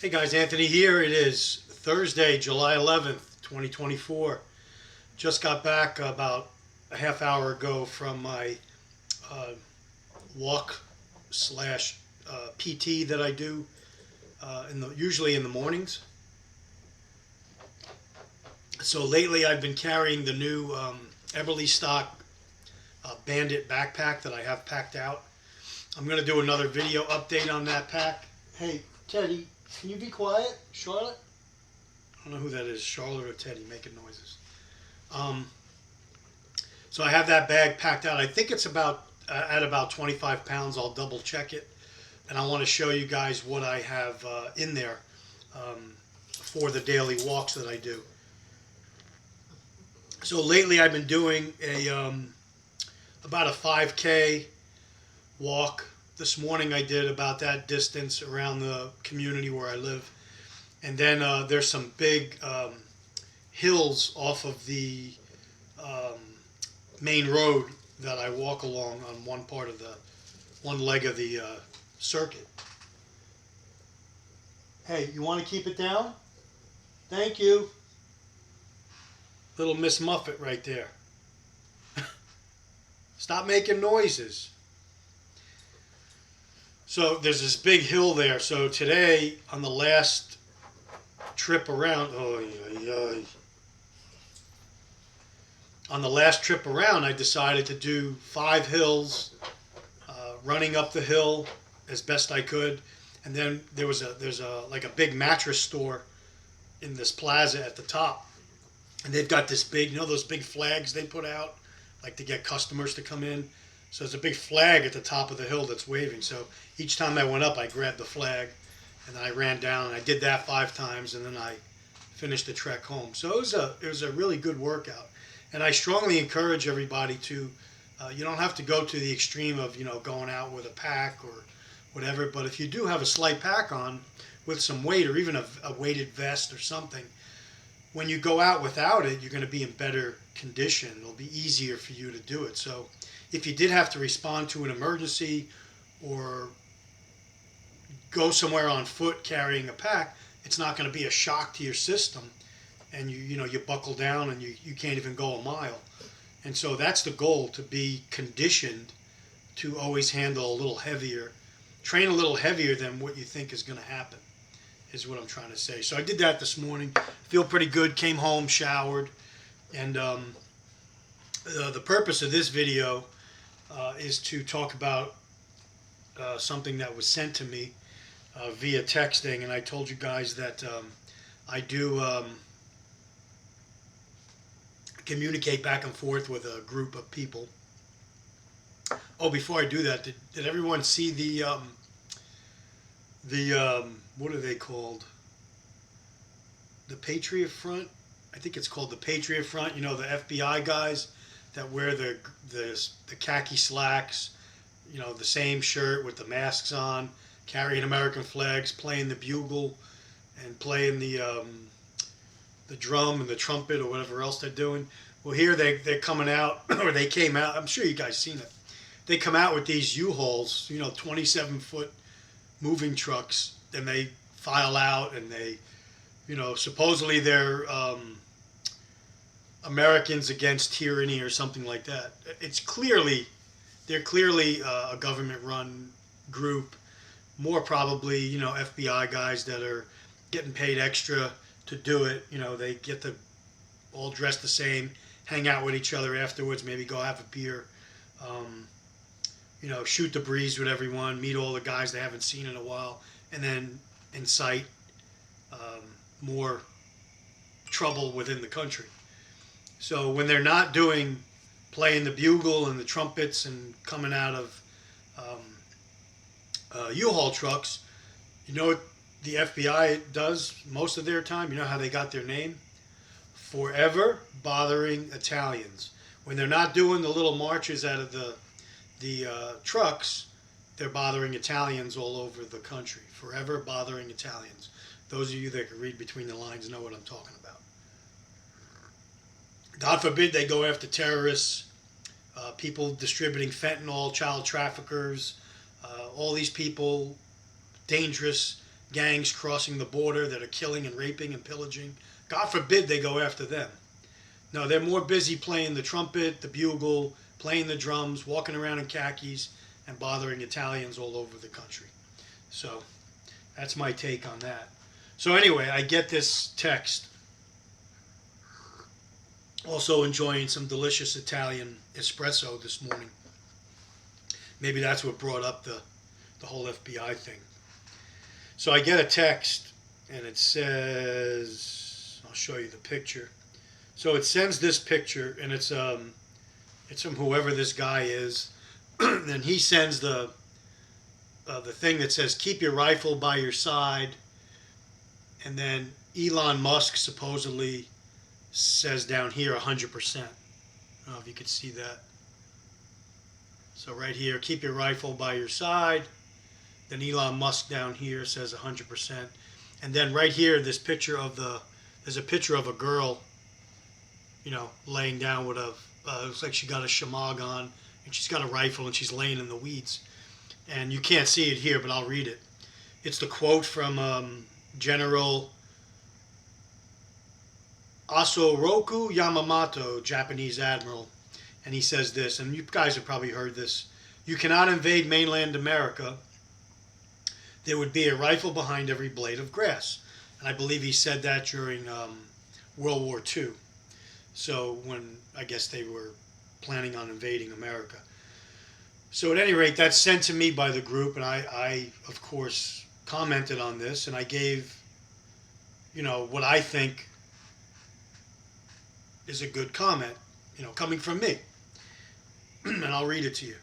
Hey guys, Anthony here. It is Thursday, July 11th, 2024. Just got back about a half hour ago from my uh, walk slash PT that I do usually in the mornings. So lately I've been carrying the new Eberly Stock Bandit backpack that I have packed out. I'm going to do another video update on that pack. Hey, Teddy, can you be quiet? Charlotte? I don't know who that is, Charlotte or Teddy, making noises. So I have that bag packed out. I think it's about at about 25 pounds. I'll double check it. And I want to show you guys what I have in there for the daily walks that I do. So lately I've been doing about a 5K walk. This morning I did about that distance around the community where I live. And then there's some big hills off of the main road that I walk along on one leg of the circuit. Hey, you want to keep it down? Thank you. Little Miss Muffet right there. Stop making noises. So there's this big hill there. So today, on the last trip around, on the last trip around, I decided to do 5 hills, running up the hill as best I could, and then there's a big mattress store in this plaza at the top, and they've got this big, those big flags they put out, like to get customers to come in. So there's a big flag at the top of the hill that's waving. So each time I went up, I grabbed the flag, and then I ran down, and I did that 5 times, and then I finished the trek home. So it was a really good workout, and I strongly encourage everybody to. You don't have to go to the extreme of going out with a pack or whatever, but if you do have a slight pack on with some weight or even a weighted vest or something, when you go out without it, you're going to be in better condition. It'll be easier for you to do it. So if you did have to respond to an emergency or go somewhere on foot carrying a pack, it's not going to be a shock to your system, and you buckle down and you can't even go a mile. And so that's the goal, to be conditioned to always handle a little heavier, train a little heavier than what you think is going to happen, is what I'm trying to say. So I did that this morning. Feel pretty good. Came home, showered, and the purpose of this video is to talk about something that was sent to me via texting, and I told you guys that I do communicate back and forth with a group of people. Oh, before I do that, did everyone see the what are they called? The Patriot Front? I think it's called the Patriot Front. The FBI guys that wear the khaki slacks, the same shirt with the masks on, carrying American flags, playing the bugle, and playing the drum and the trumpet or whatever else they're doing. Well, here they're coming out, or they came out. I'm sure you guys seen it. They come out with these U-Hauls, 27-foot moving trucks, and they file out, and they, supposedly they're Americans Against Tyranny or something like that. They're clearly a government-run group, more probably, FBI guys that are getting paid extra to do it. They get to all dress the same, hang out with each other afterwards, maybe go have a beer, shoot the breeze with everyone, meet all the guys they haven't seen in a while, and then incite more trouble within the country. So when they're not playing the bugle and the trumpets and coming out of U-Haul trucks, what the FBI does most of their time? You know how they got their name? Forever Bothering Italians. When they're not doing the little marches out of the trucks, they're bothering Italians all over the country. Forever Bothering Italians. Those of you that can read between the lines know what I'm talking about. God forbid they go after terrorists, people distributing fentanyl, child traffickers, all these people, dangerous gangs crossing the border that are killing and raping and pillaging. God forbid they go after them. No, they're more busy playing the trumpet, the bugle, playing the drums, walking around in khakis, and bothering Italians all over the country. So that's my take on that. So anyway, I get this text. Also enjoying some delicious Italian espresso this morning. Maybe that's what brought up the whole FBI thing. So I get a text, and it says, I'll show you the picture. So it sends this picture, and it's from whoever this guy is. And he sends the thing that says, keep your rifle by your side. And then Elon Musk supposedly says down here 100%. I don't know if you could see that. So right here, keep your rifle by your side. Then Elon Musk down here says 100%. And then right here, there's a picture of a girl, laying down with looks like she got a shamag on, and she's got a rifle, and she's laying in the weeds. And you can't see it here, but I'll read it. It's the quote from General Asoroku Yamamoto, Japanese admiral. And he says this, and you guys have probably heard this: you cannot invade mainland America. There would be a rifle behind every blade of grass. And I believe he said that during World War II. So when, I guess, they were planning on invading America. So at any rate, that's sent to me by the group, and I of course, commented on this, and I gave, what I think is a good comment, coming from me. And I'll read it to you.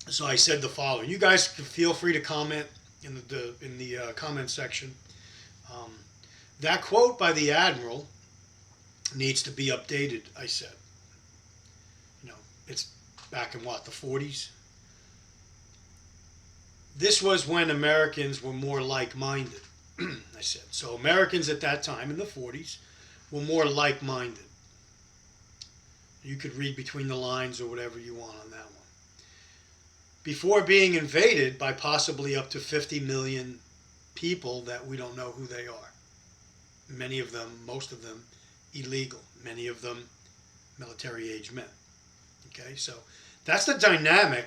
So I said the following. You guys can feel free to comment in the comment section. That quote by the Admiral needs to be updated, I said. It's back in the 40s? This was when Americans were more like-minded, I said. So Americans at that time, in the 40s, were more like-minded. You could read between the lines or whatever you want on that one. Before being invaded by possibly up to 50 million people that we don't know who they are. Many of them, most of them, illegal. Many of them, military-age men. Okay, so that's the dynamic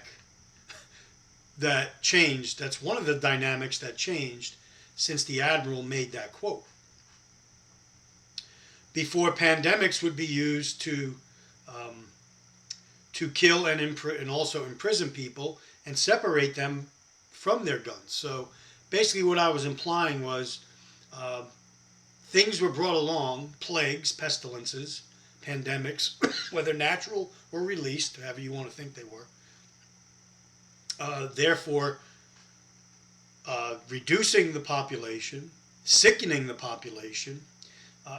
that changed. That's one of the dynamics that changed since the Admiral made that quote. Before, pandemics would be used to kill and also imprison people and separate them from their guns. So basically what I was implying was things were brought along, plagues, pestilences, pandemics, whether natural or released, however you want to think they were. Therefore, reducing the population, sickening the population,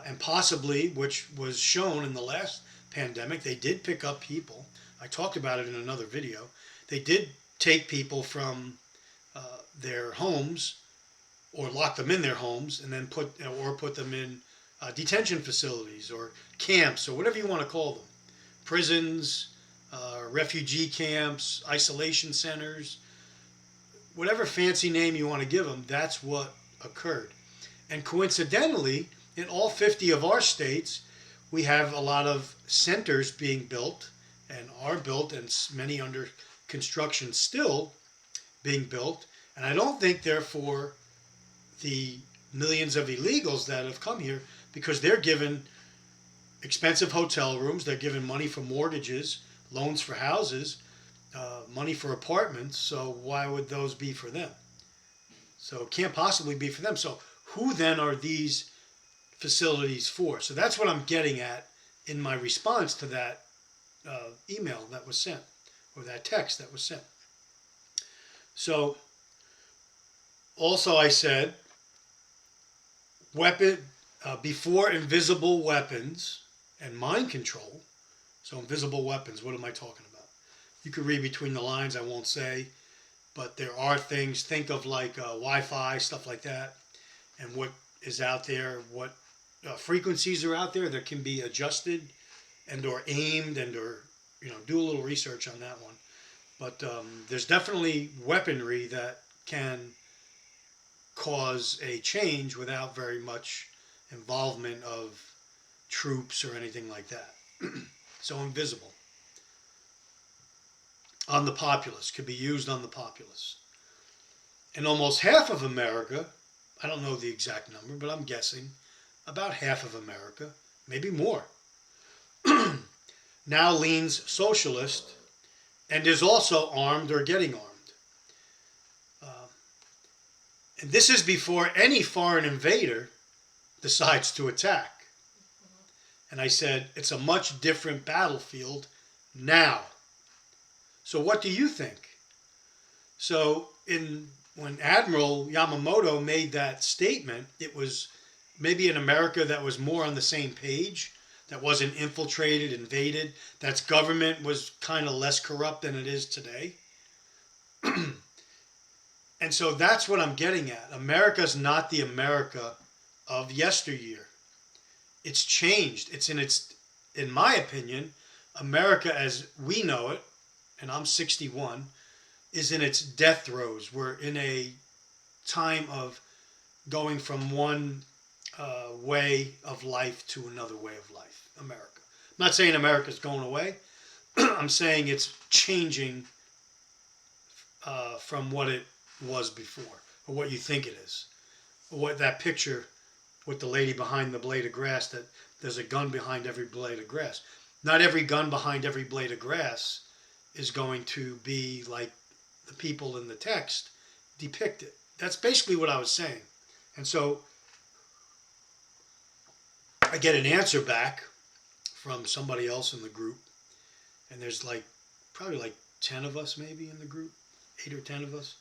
and possibly, which was shown in the last pandemic, they did pick up people. I talked about it in another video. They did take people from their homes or lock them in their homes and then put them in detention facilities or camps or whatever you want to call them. Prisons, refugee camps, isolation centers, whatever fancy name you want to give them, that's what occurred. And coincidentally, in all 50 of our states, we have a lot of centers being built and are built, and many under construction still being built. And I don't think, therefore, the millions of illegals that have come here, because they're given expensive hotel rooms, they're given money for mortgages, loans for houses, money for apartments, so why would those be for them? So it can't possibly be for them. So who then are these facilities for? So that's what I'm getting at in my response to that email that was sent, or that text that was sent. So also I said, before invisible weapons and mind control. So invisible weapons, what am I talking about? You could read between the lines, I won't say, but there are things, think of like Wi-Fi, stuff like that, and what is out there, what frequencies are out there that can be adjusted and or aimed and or, do a little research on that one. But there's definitely weaponry that can cause a change without very much involvement of troops or anything like that. So invisible. On the populace, could be used on the populace. And almost half of America, I don't know the exact number, but I'm guessing about half of America, maybe more, now leans socialist and is also armed or getting armed. And this is before any foreign invader decides to attack. And I said, it's a much different battlefield now. So what do you think? So when Admiral Yamamoto made that statement, it was maybe an America that was more on the same page, that wasn't infiltrated, invaded, that's government was kind of less corrupt than it is today. And so that's what I'm getting at. America's not the America of yesteryear. It's changed. In my opinion, America as we know it, and I'm 61, is in its death throes. We're in a time of going from one way of life to another way of life, America. I'm not saying America's going away. I'm saying it's changing from what it was before, or what you think it is. Or what that picture with the lady behind the blade of grass, that there's a gun behind every blade of grass. Not every gun behind every blade of grass is going to be like the people in the text depict it. That's basically what I was saying. And so I get an answer back from somebody else in the group, and there's probably 10 of us maybe in the group, 8 or 10 of us.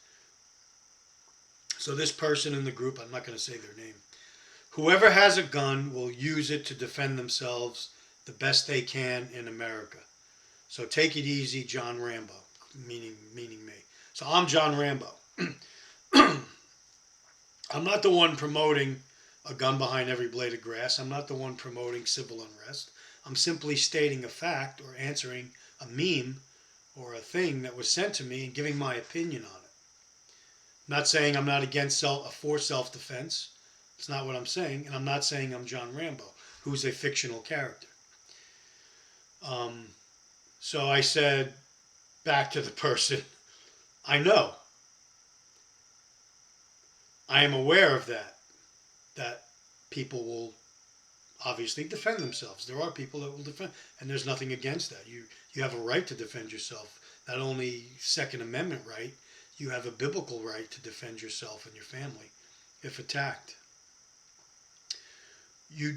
So this person in the group, I'm not going to say their name, whoever has a gun will use it to defend themselves the best they can in America. So take it easy, John Rambo, meaning me. So I'm John Rambo. I'm not the one promoting a gun behind every blade of grass. I'm not the one promoting civil unrest. I'm simply stating a fact or answering a meme or a thing that was sent to me and giving my opinion on it. I'm not saying I'm not against self-defense. It's not what I'm saying. And I'm not saying I'm John Rambo, who's a fictional character. So I said back to the person, I know. I am aware of that people will obviously defend themselves. There are people that will defend, and there's nothing against that. You have a right to defend yourself. Not only Second Amendment right, you have a biblical right to defend yourself and your family if attacked. You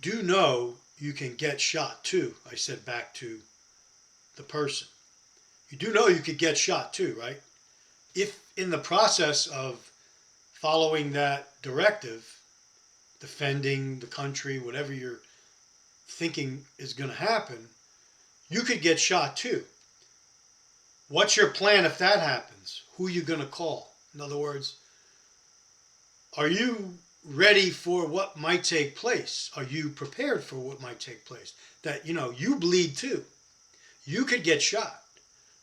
do know you can get shot too, I said back to the person. You do know you could get shot too, right? If in the process of following that directive, defending the country, whatever you're thinking is going to happen, you could get shot too. What's your plan if that happens? Who are you going to call? In other words, are you ready for what might take place? Are you prepared for what might take place? That, you bleed too. You could get shot.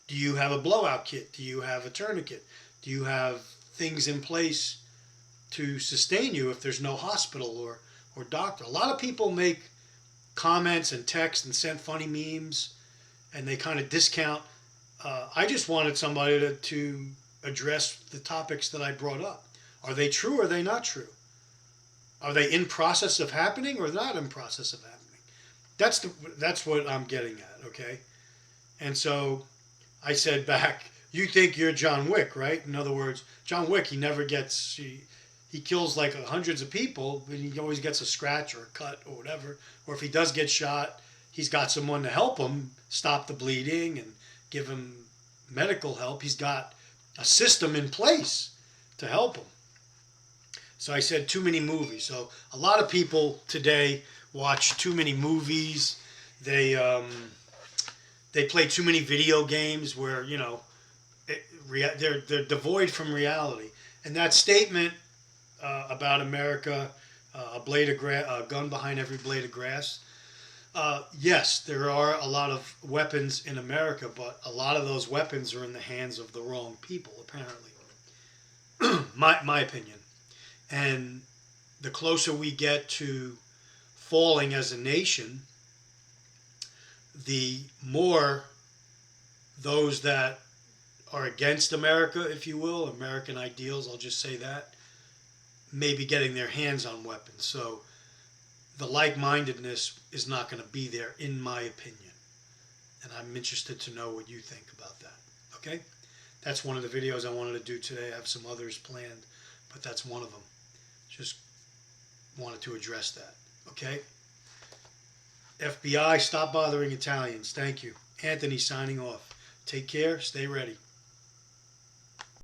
Do you have a blowout kit? Do you have a tourniquet? Do you have things in place to sustain you if there's no hospital or doctor? A lot of people make comments and text and send funny memes, and they kind of discount. I just wanted somebody to address the topics that I brought up. Are they true or are they not true? Are they in process of happening or not in process of happening? That's what I'm getting at, okay? And so I said back, you think you're John Wick, right? In other words, John Wick, he kills like hundreds of people, but he always gets a scratch or a cut or whatever. Or if he does get shot, he's got someone to help him stop the bleeding and give him medical help. He's got a system in place to help him. So I said too many movies. So a lot of people today watch too many movies. They play too many video games where, they're devoid from reality. And that statement about America, a gun behind every blade of grass. Yes, there are a lot of weapons in America, but a lot of those weapons are in the hands of the wrong people, apparently. My opinion. And the closer we get to falling as a nation, the more those that are against America, if you will, American ideals, I'll just say that, may be getting their hands on weapons. So the like-mindedness is not going to be there, in my opinion. And I'm interested to know what you think about that. Okay? That's one of the videos I wanted to do today. I have some others planned, but that's one of them. Just wanted to address that. Okay? FBI, stop bothering Italians. Thank you. Anthony signing off. Take care. Stay ready.